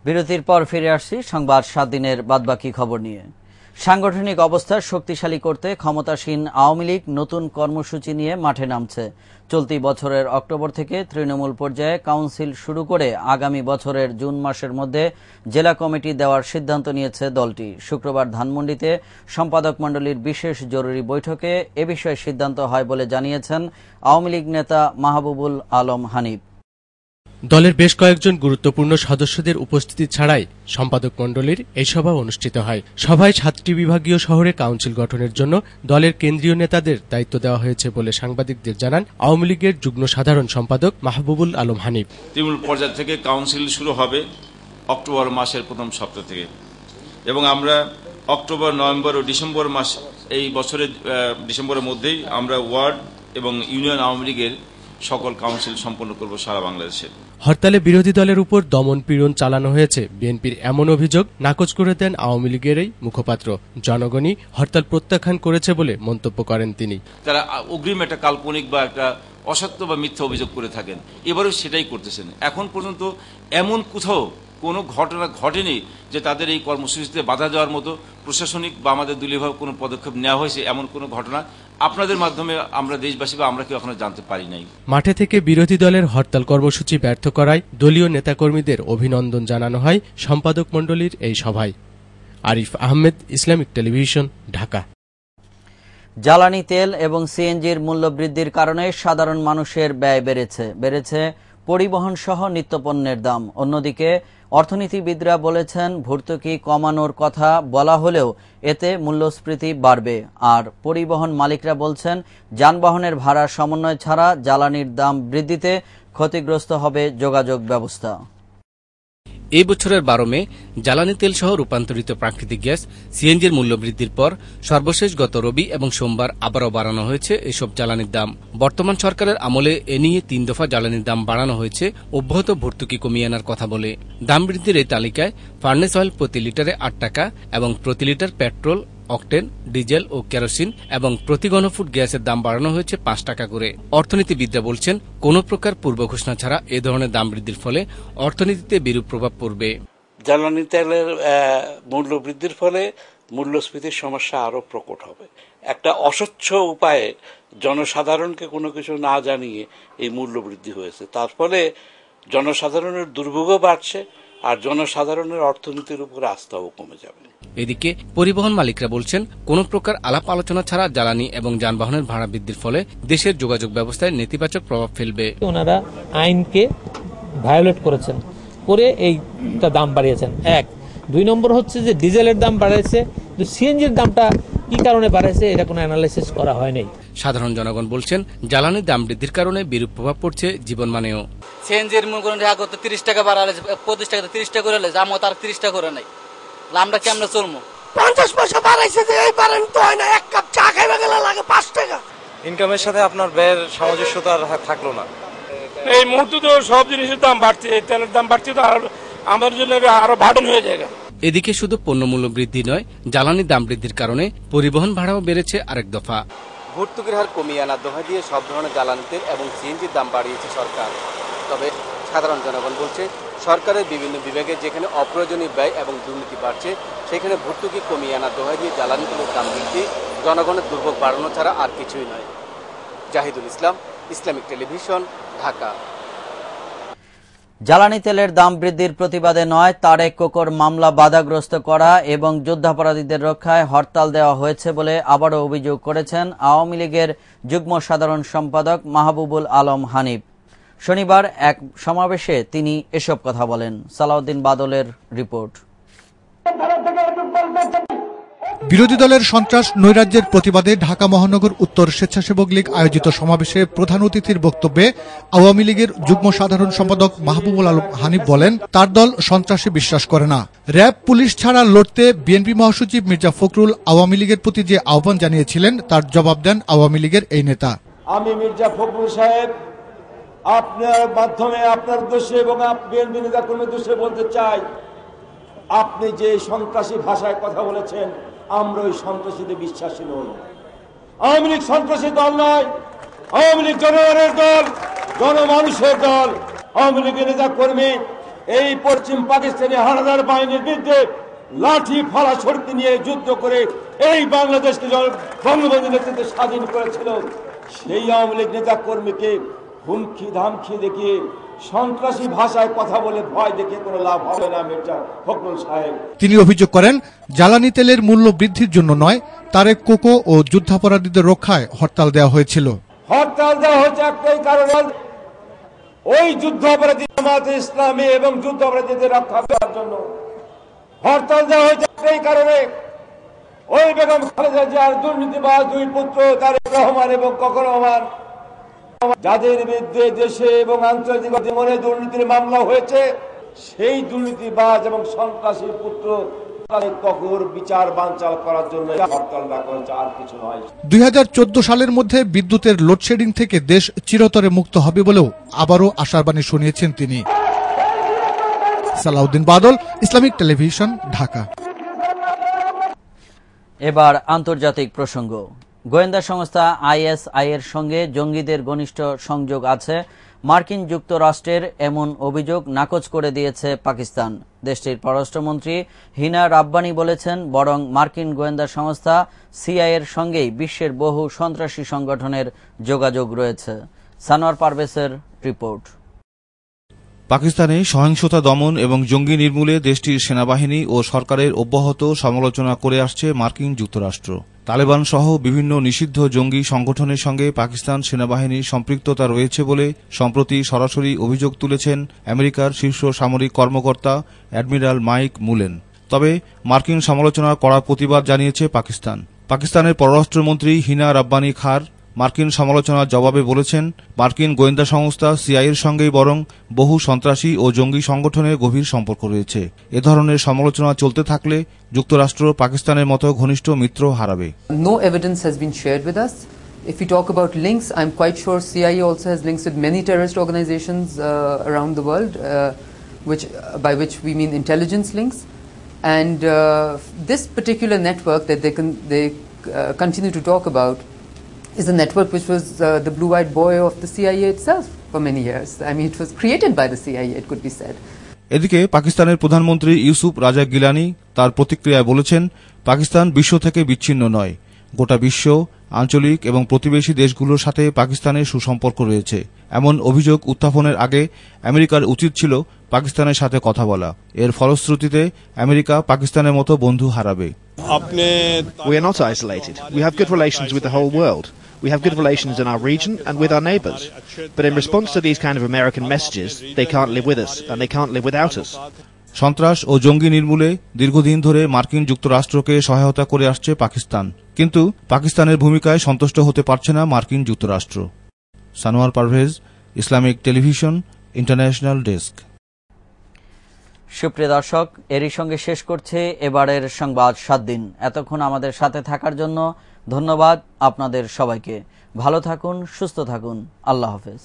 বিরতির পর ফিরে আসছি সংবাদ ৭ দিনের বাদবাকি খবর নিয়ে। সাংগঠনিক অবস্থা শক্তিশালী করতে ক্ষমতাসীন আওয়ামী লীগ নতুন কর্মসূচি নিয়ে মাঠে নামছে। চলতি বছরের অক্টোবর থেকে তৃণমূল পর্যায়ে কাউন্সিল শুরু করে আগামী বছরের জুন মাসের মধ্যে জেলা কমিটি দেওয়ার সিদ্ধান্ত নিয়েছে দলটি। শুক্রবার ধানমন্ডিতে সম্পাদক মণ্ডলীর বিশেষ জরুরি বৈঠকে এ বিষয়ে সিদ্ধান্ত হয় বলে জানিয়েছেন আওয়ামী লীগ নেতা মাহবুবুল আলম হানিফ। দলের বেশ কয়েকজন গুরুত্বপূর্ণ সদস্যদের উপস্থিতি ছাড়াই সম্পাদক মণ্ডলীর এই সভা অনুষ্ঠিত হয়। সভায় ৭টি বিভাগীয় শহরে কাউন্সিল গঠনের জন্য দলের কেন্দ্রীয় নেতাদের দায়িত্ব দেওয়া হয়েছে বলে সাংবাদিকদের জানান আওয়ামী লীগের যুগ্ম সাধারণ সম্পাদক মাহবুবুল আলম হানিফ। তৃণমূল পর্যায় থেকে কাউন্সিল শুরু হবে অক্টোবর মাসের প্রথম সপ্তাহ থেকে, এবং আমরা অক্টোবর, নভেম্বর ও ডিসেম্বর মাস এই বছরের ডিসেম্বরের মধ্যেই আমরা ওয়ার্ড এবং ইউনিয়ন আওয়ামী লীগের সকল কাউন্সিল সম্পন্ন করব সারা বাংলাদেশে। হরতালে বিরোধী দলের উপর দমন পীড়ন চালানো হয়েছে বিএনপির এমন অভিযোগ নাকচ করে দেন আওয়ামী লীগের মুখপাত্র। জনগণই হরতাল প্রত্যাখ্যান করেছে বলে মন্তব্য করেন তিনি। তারা অগ্রিম একটা কাল্পনিক বা একটা অসত্য বা মিথ্যা অভিযোগ করে থাকেন, এবারেও সেটাই করতেছেন। এখন পর্যন্ত এমন কোথাও কোনো ঘটনা ঘটেনি যে তাদের এই কর্মসূচিতে বাধা দেওয়ার মতো প্রশাসনিক বা আমাদের দলীয়ভাবে কোনো পদক্ষেপ নেওয়া হয়েছে, এমন কোনো ঘটনা আপনাদের মাধ্যমে আমরা দেশবাসী বা আমরা কেউ এখনো জানতে পারি নাই। মাঠে থেকে বিরোধী দলের হরতাল কর্মসূচি ব্যর্থ করায় দলীয় নেতাকর্মীদের অভিনন্দন জানানো হয় সম্পাদক মণ্ডলীর এই সভায়। Arif Ahmed, Islamic television, Dhaka. জ্বালানি তেল এবং সিএনজির মূল্য বৃদ্ধির কারণে সাধারণ মানুষের ব্যয় বেড়েছে পরিবহন সহ নিত্যপণ্যের দাম। অন্যদিকে অর্থনীতিবিদরা বলেছেন ভর্তুকি কমানোর কথা বলা হলেও এতে মূল্যস্ফীতি বাড়বে। আর পরিবহন মালিকরা বলছেন যানবাহনের ভাড়া সমন্বয় ছাড়া জ্বালানির দাম বৃদ্ধিতে ক্ষতিগ্রস্ত হবে যোগাযোগ ব্যবস্থা। এই বছরের 12 মে জ্বালানি তেল সহ রূপান্তরিত প্রাকৃতিক গ্যাস সিএনজির মূল্য বৃদ্ধির পর সর্বশেষ গত রবি এবং সোমবার আবারও বাড়ানো হয়েছে এসব জ্বালানির দাম। বর্তমান সরকারের আমলে এ নিয়ে 3 দফা জ্বালানির দাম বাড়ানো হয়েছে অব্যাহত ভর্তুকি কমিয়ে আনার কথা বলে। দাম বৃদ্ধির এই তালিকায় ফার্নেস অয়েল প্রতি লিটারে 8 টাকা এবং প্রতি লিটার পেট্রোল, অকটেন, ডিজেল ও কেরোসিন এবং প্রতি ঘনফুট গ্যাসের দাম বাড়ানো হয়েছে 5 টাকা করে। অর্থনীতিবিদরা বলছেন কোনো প্রকার পূর্ব ঘোষণা ছাড়া এ ধরনের দাম বৃদ্ধির ফলে অর্থনীতিতে বিরূপ প্রভাব পড়বে। জ্বালানি তেলের মূল্য বৃদ্ধির ফলে মূল্যস্ফীতির সমস্যা আরো প্রকট হবে। একটা অস্বচ্ছ উপায়ে জনসাধারণকে কোনো কিছু না জানিয়ে এই মূল্য বৃদ্ধি হয়েছে, তার ফলে জনসাধারণের দুর্ভোগও বাড়ছে আর জনসাধারণের অর্থনীতির উপর আস্থাও কমে যাবে। এদিকে পরিবহন মালিকরা বলছেন কোনো প্রকার আলাপ আলোচনা ছাড়া জ্বালানি এবং যানবাহনের ভাড়া বৃদ্ধির ফলে দেশের যোগাযোগ ব্যবস্থায় নেতিবাচক প্রভাব ফেলবে। ওনারা আইনকে ভায়োলেট করেছেন, করে এইটা দাম বাড়িয়েছেন। 1, 2 নম্বর হচ্ছে যে ডিজেলের দাম বাড়াইছে, সিএনজির দামটা কি কারণে বাড়াইছে এটা কোনো অ্যানালাইসিস করা হয়নি। সাধারণ জনগণ বলছেন জ্বালানির দাম বৃদ্ধির কারণে বিরূপ প্রভাব পড়ছে জীবনমানেও। সিএনজির মূল করে ঢাকা করতে 30 টাকা বাড়ালে 25 টাকা 30 টাকা করে জামও তার 30 টাকা করে নাই, আমরা কেমনে চলবো? 50 পয়সা বাড়াইছে যে এই বাড়ান তো হয় না, এক কাপ চা খাইবা গেলে লাগে 5 টাকা। ইনকামের সাথে আপনার ব্যয়ের সামঞ্জস্যতা আর থাকলো না। এই মুহূর্তে তো সব জিনিসের দাম বাড়ছে, তেলের দাম বাড়ছে, তো আমাদের জন্য আরো বার্ডেন হয়ে যায়। এদিকে শুধু পণ্যমূল্য বৃদ্ধি নয়, জ্বালানির দাম বৃদ্ধির কারণে পরিবহন ভাড়াও বেড়েছে আরেক দফা। ভর্তুকির হার কমিয়ে আনার দোহাই দিয়ে সব ধরনের জ্বালানি তেল এবং সিএনজির দাম বাড়িয়েছে সরকার। তবে সাধারণ জনগণ বলছে সরকারের বিভিন্ন বিভাগে যেখানে অপ্রয়োজনীয় ব্যয় এবং দুর্নীতি বাড়ছে সেখানে ভর্তুকি কমিয়ে আনার দোহাই দিয়ে জ্বালানি তেলের দাম বৃদ্ধি জনগণের দুর্ভোগ বাড়ানো ছাড়া আর কিছুই নয়। জাহিদুল ইসলাম, ইসলামিক টেলিভিশন, ঢাকা। জ্বালানি তেলের দাম বৃদ্ধির প্রতিবাদে নয়, তারেক কোকর মামলা বাধাগ্রস্ত করা এবং যুদ্ধাপরাধীদের রক্ষায় হরতাল দেওয়া হয়েছে বলে আবারও অভিযোগ করেছেন আওয়ামী লীগের যুগ্ম সাধারণ সম্পাদক মাহবুবুল আলম হানিফ। শনিবার এক সমাবেশে তিনি এসব কথা বলেন। সালাউদ্দিন বাদলের রিপোর্ট। বিরোধী দলের সন্ত্রাস নৈরাজ্যের প্রতিবাদে ঢাকা মহানগর উত্তর স্বেচ্ছাসেবক লীগ আয়োজিত সমাবেশে প্রধান অতিথির বক্তব্যে আওয়ামী লীগের যুগ্ম সাধারণ সম্পাদক মাহবুবুল আলম হানিফ বলেন তার দল সন্ত্রাসে বিশ্বাস করে না। র্যাব পুলিশ ছাড়া লড়তে বিএনপি মহাসচিব মির্জা ফখরুল আওয়ামী লীগের প্রতি যে আহ্বান জানিয়েছিলেন তার জবাব দেন আওয়ামী লীগের এই নেতা। আমি মির্জা ফখরুল সাহেব আপনার মাধ্যমে আপনার উদ্দেশ্যে এবং বিএনপি নেতা কর্মীর উদ্দেশ্যে বলতে চাই, আপনি যে সন্ত্রাসী ভাষায় কথা বলেছেন আমরা ওই সন্ত্রাসীতে বিশ্বাসী নই। আওয়ামী লীগ সন্ত্রাসী দল নয়, আওয়ামী লীগ জনগণের দল, জনমানুষের দল। আওয়ামী লীগের নেতা কর্মী এই পশ্চিম পাকিস্তানি হানাদার বাহিনীর বিরুদ্ধে লাঠি ফালা শক্তি নিয়ে যুদ্ধ করে এই বাংলাদেশকে বঙ্গবন্ধু নেতৃত্বে স্বাধীন করেছিল, সেই আওয়ামী লীগ নেতা কর্মীকে হুমকি ধামকি দেখিয়ে সন্ত্রাসী ভাষায় কথা বলে ভয় দেখিয়ে কোনো লাভ হবে না মির্জা ফখরুল সাহেব। তিনি অভিযোগ করেন, জ্বালানি তেলের মূল্য বৃদ্ধির জন্য নয়, তারেক কোকো ও যুদ্ধাপরাধীদের রক্ষায় হরতাল দেওয়া হয়েছিল। হরতাল দেওয়া হয়েছে একটাই কারণ, ওই যুদ্ধাপরাধী জামায়াতে ইসলামী এবং যুদ্ধাপরাধীদের রক্ষা করার জন্য হরতাল দেওয়া হয়েছে একটাই কারণে, ওই বেগম খালেদা জিয়ার দুর্নীতিবাজ দুই পুত্র তারেক রহমান এবং ফখরুল রহমান, যাদের বিরুদ্ধে দেশে এবং আন্তর্জাতিক মনে দুর্নীতির মামলা হয়েছে, সেই দুর্নীতিবাজ এবং সন্ত্রাসী পুত্র বিচার বানচাল করার জন্য হরতাল ডাকা হয়েছে, আর কিছু নয়। 2014 সালের মধ্যে বিদ্যুতের লোডশেডিং থেকে দেশ চিরতরে মুক্ত হবে বলেও আবারও আশার বাণী শুনিয়েছেন তিনি। সালাউদ্দিন বাদল, ইসলামিক টেলিভিশন, ঢাকা। এবার আন্তর্জাতিক প্রসঙ্গ। গোয়েন্দা সংস্থা ISI এর সঙ্গে জঙ্গিদের ঘনিষ্ঠ সংযোগ আছে মার্কিন যুক্তরাষ্ট্রের এমন অভিযোগ নাকচ করে দিয়েছে পাকিস্তান। দেশটির পররাষ্ট্রমন্ত্রী হিনা রাব্বানি বলেছেন, বরং মার্কিন গোয়েন্দা সংস্থা CIA এর সঙ্গেই বিশ্বের বহু সন্ত্রাসী সংগঠনের যোগাযোগ রয়েছে। সানোয়ার পারভেজের রিপোর্ট। পাকিস্তানে সহিংসতা দমন এবং জঙ্গি নির্মূলে দেশটির সেনাবাহিনী ও সরকারের অব্যাহত সমালোচনা করে আসছে মার্কিন যুক্তরাষ্ট্র। তালেবান সহ বিভিন্ন নিষিদ্ধ জঙ্গি সংগঠনের সঙ্গে পাকিস্তান সেনাবাহিনীর সম্পৃক্ততা রয়েছে বলে সম্প্রতি সরাসরি অভিযোগ তুলেছেন আমেরিকার শীর্ষ সামরিক কর্মকর্তা অ্যাডমিরাল মাইক মুলেন। তবে মার্কিন সমালোচনার কড়া প্রতিবাদ জানিয়েছে পাকিস্তান। পাকিস্তানের পররাষ্ট্রমন্ত্রী হিনা রাব্বানি খার মার্কিন সমালোচনার জবাবে বলেছেন, মার্কিন গোয়েন্দা সংস্থা CIA এর সঙ্গেই বরং বহু সন্ত্রাসী ও জঙ্গি সংগঠনের গভীর সম্পর্ক রয়েছে। এ ধরনের সমালোচনা চলতে থাকলে যুক্তরাষ্ট্র পাকিস্তানের মতো ঘনিষ্ঠ মিত্র হারাবে। No evidence has been shared with us. If we talk about links, I'm quite sure CIA also has links with many terrorist organizations around the world, by which we mean intelligence links. And this particular network that they continue to talk about is a network which was the blue-eyed boy of the CIA itself for many years. I mean, it was created by the CIA, it could be said. এদিকে পাকিস্তানের প্রধানমন্ত্রী ইউসুফ রাজা গিলানি তার প্রতিক্রিয়ায় বলেছেন, পাকিস্তান বিশ্ব থেকে বিচ্ছিন্ন নয়। গোটা বিশ্ব, আঞ্চলিক এবং প্রতিবেশী দেশগুলোর সাথে পাকিস্তানের সুসম্পর্ক রয়েছে। এমন অভিযোগ উত্থাপনের আগে আমেরিকার উচিত ছিল পাকিস্তানের সাথে কথা বলা। এর ফলশ্রুতিতে আমেরিকা পাকিস্তানের মতো বন্ধু হারাবে। We are not isolated. We have good relations with the whole world. We have good relations in our region and with our neighbours. But in response to these kind of American messages, they can't live with us and they can't live without us. সন্ত্রাস ও জঙ্গি নির্মূলে দীর্ঘদিন ধরে মার্কিন যুক্তরাষ্ট্রকে সহায়তা করে আসছে পাকিস্তান, কিন্তু পাকিস্তানের ভূমিকায় সন্তুষ্ট হতে পারছে না মার্কিন যুক্তরাষ্ট্র। Sanowar Parvez, Islamic television, international desk. সুপ্রিয় দর্শক, এরই সঙ্গে শেষ করছে এবারের সংবাদ 7 দিন। এতক্ষণ আমাদের সাথে থাকার জন্য ধন্যবাদ আপনাদের সবাইকে। ভালো থাকুন, সুস্থ থাকুন। আল্লাহ হাফেজ।